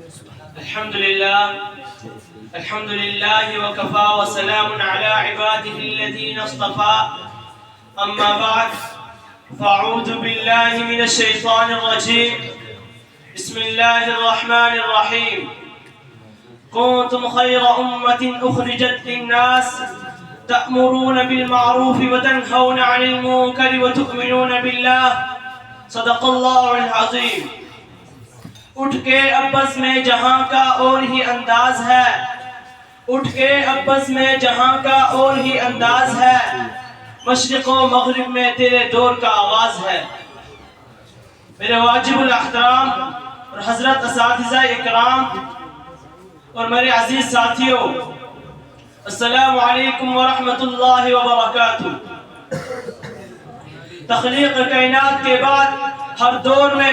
الحمد لله وكفى وسلام على عباده الذين اصطفى أما بعد فأعوذ بالله من الشيطان الرجيم بسم الله الرحمن الرحيم كنتم خير أمة أخرجت للناس تأمرون بالمعروف وتنهون عن المنكر وتؤمنون بالله صدق الله العظيم. اٹھ کے ابس میں جہاں کا اور ہی انداز ہے، اٹھ کے ابس میں جہاں کا اور ہی انداز ہے، مشرق و مغرب میں تیرے دور کا آغاز ہے. میرے واجب الاحترام اور حضرت اساتذہ اکرام اور میرے عزیز ساتھیوں، السلام علیکم ورحمۃ اللہ وبرکاتہ. تخلیق کائنات کے بعد ہر دور میں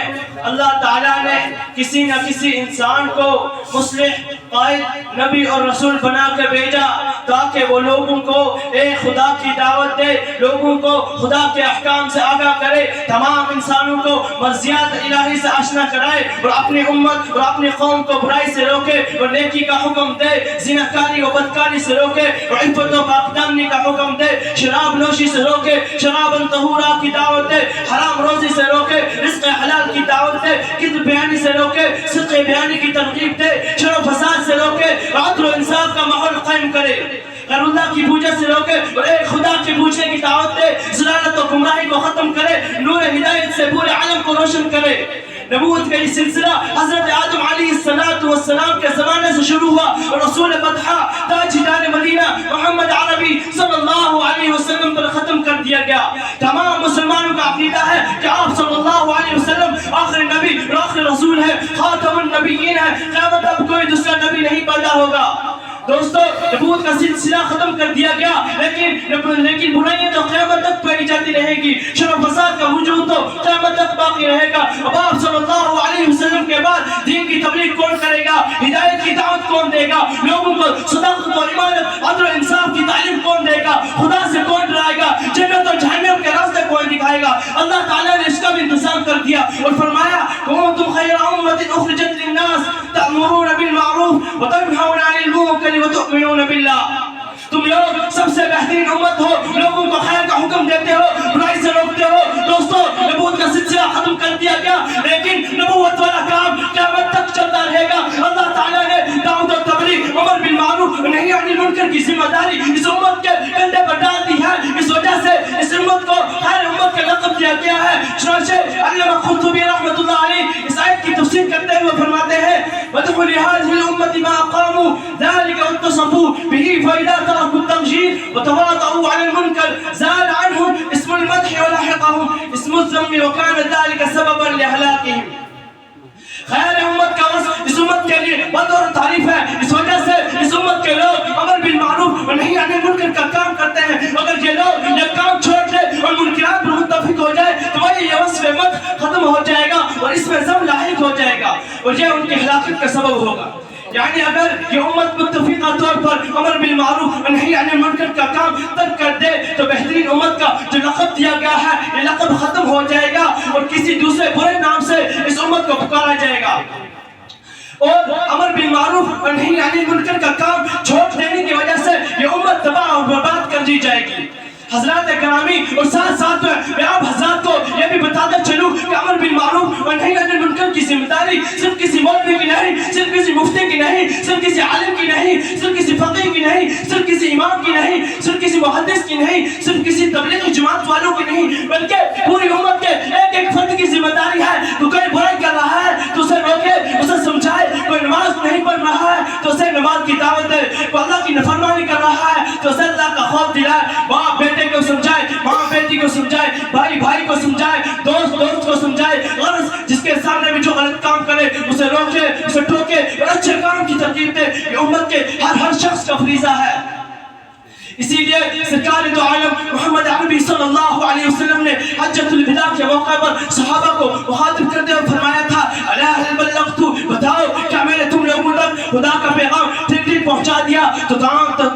اللہ تعالیٰ نے کسی نہ کسی انسان کو مصلح، قائد، نبی اور رسول بنا کے بھیجا تاکہ وہ لوگوں کو ایک خدا کی دعوت دے، لوگوں کو خدا کے احکام سے آگاہ کرے، تمام انسانوں کو مرضیات الہی سے آشنا کرائے اور اپنی امت اور اپنی قوم کو برائی سے روکے اور نیکی کا حکم دے، زناکاری و بدکاری سے روکے اور عفت و پاکدامنی کا حکم دے، شراب نوشی سے روکے، شراباً طہورا کی دعوت دے، حرام روزی سے روکے، رزق حلال کی دعوت دے، کذب بیانی سے روکے، صدق بیانی کی ترغیب دے، شر و فساد سے روکے، عدل و انصاف کا ماحول قائم کرے، غیر اللہ کی پوجا سے روکے اور ایک خدا کی پوجنے کی دعوت دے، ضلالت و گمراہی کو ختم کرے، نور ہدایت سے پورے عالم کو روشن کرے. نبوت کا یہ سلسلہ حضرت آدم علیہ السلام کے زمانے سے شروع ہوا اور رسول مدحہ تاجدار مدینہ محمد عربی صلی اللہ علیہ وسلم پر ختم کر دیا گیا. تمام مسلمانوں کا عقیدہ ہے کہ آپ صلی اللہ علیہ وسلم آخری نبی اور آخری رسول ہے، خاتم النبیین ہے، قیامت اب کوئی دوسرا نبی نہیں پیدا ہوگا. دوستو، نبوت کا سلسلہ ختم کر دیا گیا، لیکن برائیاں تو قیامت تک پائی جاتی رہے گی، شر و فساد کا وجود تو قیامت تک باقی رہے گا. اب آپ صلی اللہ علیہ وسلم کے بعد دین کی تبلیغ کون کرے گا؟ ہدایت کی دعوت کون دے گا؟ لوگوں کو صداقت اور ایمانت، عدل و انصاف کی تعلیم کون دے گا؟ خدا سے کون ڈرائے گا؟ جنت اور جہنم کے راستے کون دکھائے گا؟ اللہ تعالیٰ نے اس کا بھی انتظام کر دیا اور فرمایا کنتم خیر امۃ اخرجت للناس تأمرون بالمعروف وتنہون عن المنکر وتؤمنون باللہ. تم لوگ سب سے بہترین امت ہو، لوگوں کو خیر کا حکم دیتے ہو، برائی سے روکتے ہو. دوستو، نبوت کا سلسلہ ختم کر دیا گیا، لیکن نبوت والا کام قیامت تک چلتا رہے گا. اللہ تعالیٰ نے دعوت و تبلیغ، امر بالمعروف و نہی عن المنکر کی ذمہ داری اس امت کے کندھے پر ڈال دی ہے. اس وجہ سے اس امت کو خیر امت کا لقب دیا گیا ہے. چنانچہ علامہ قرطبی رحمۃ اللہ علیہ اس آیت کی تفسیر کرتے ہوئے فرماتے ہیں وَدْخُلِ هَذِهِ الْأُمَّةِ مَا قَامُوا ذَلِكَ وَاتَّصَفُوا بِهِ فَإِذَا تَرَكُوا التَّغْيِيرَ وَتَوَاضَعُوا عَلَى الْمُنكَرِ زَالَ عَنْهُمْ اسْمُ الْمَدْحِ وَلَحِقَهُمْ اسْمُ الذَّمِّ وَكَانَ ذَلِكَ سَبَبًا لِهْلَاكِهِمْ. خیر امت کا وصف اس امت کے لیے مدح اور تعریف ہے. اس وجہ سے اس امت کے لوگ امر بالمعروف اور نہی عن المنکر کا کام کرتے ہیں. اگر یہ لوگ یہ کام چھوڑ دے اور منکرات پر متفق ہو جائے تو وہی یہ وصف مدح ختم ہو جائے گا اور اس میں ذم لاحق ہو جائے گا اور یہ ان کی ہلاکت کا سبب ہوگا. یعنی اگر یہ امت متفقہ طور پر امر بالمعروف اور نہی عن المنکر کا کام ترک کر دے تو بہترین امت کا جو لقب دیا گیا ہے یہ لقب ختم ہو جائے گا اور کسی دوسرے برے نام سے اس امت کو پکارا جائے گا. اور امر بالمعروف اور نہی عن المنکر کا کام چھوڑ دینے کی وجہ سے یہ امت تباہ اور برباد کر دی جائے گی. حضرات گرامی، اور ساتھ ساتھ میں آپ حضرات کو یہ بھی بتاتا چلوں کہ امر بالمعروف اور نہی عن المنکر کی ذمہ داری صرف کسی مولوی کی نہیں، صرف کسی مفتی کی نہیں، صرف کسی عالم کی نہیں، صرف کسی فقیہ کی نہیں، صرف کسی امام کی نہیں، صرف کسی محدث کی نہیں، صرف کسی تبلیغی جماعت والوں کی نہیں، بلکہ پوری امت کے ایک ایک فرد کی ذمہ داری ہے. تو کوئی برائی کر رہا ہے تو اسے روکے، اسے سمجھائے. کوئی نماز نہیں پڑھ رہا ہے تو اسے نماز کی دعوت دے. کوئی اللہ کی نافرمانی کر رہا ہے تو اسے اللہ کا خوف دلائے. باپ بیٹے کو سمجھائے، ماں بیٹی کو سمجھائے، بھائی بھائی کو سمجھائے، دوست دوست کو سمجھائے. غرض جس کے سامنے بھی جو غلط کام کرے اسے روکے، اسے ٹوکے اور اچھے کام کی ترغیب دے. یہ امت کے ہر شخص کا فریضہ ہے. اسی لیے سرکار دو عالم محمد عربی صلی اللہ علیہ وسلم نے حجۃ الوداع کے موقع پر صحابہ کو مخاطب کرتے ہوئے فرمایا تھا الا هل بلغت، بتاؤ کیا میں نے تم لوگوں تک خدا کا پیغام ٹھیک ٹھیک پہنچا دیا؟ تو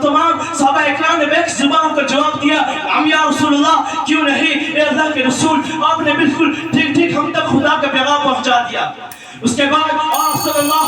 تمام صحابہ اکرام نے بیک زبان پر جواب دیا ہم یا رسول اللہ، کیوں نہیں اے اللہ کے رسول، آپ نے بالکل ٹھیک ٹھیک ہم تک خدا کا پیغام پہنچا دیا. اس کے بعد آپ صلی اللہ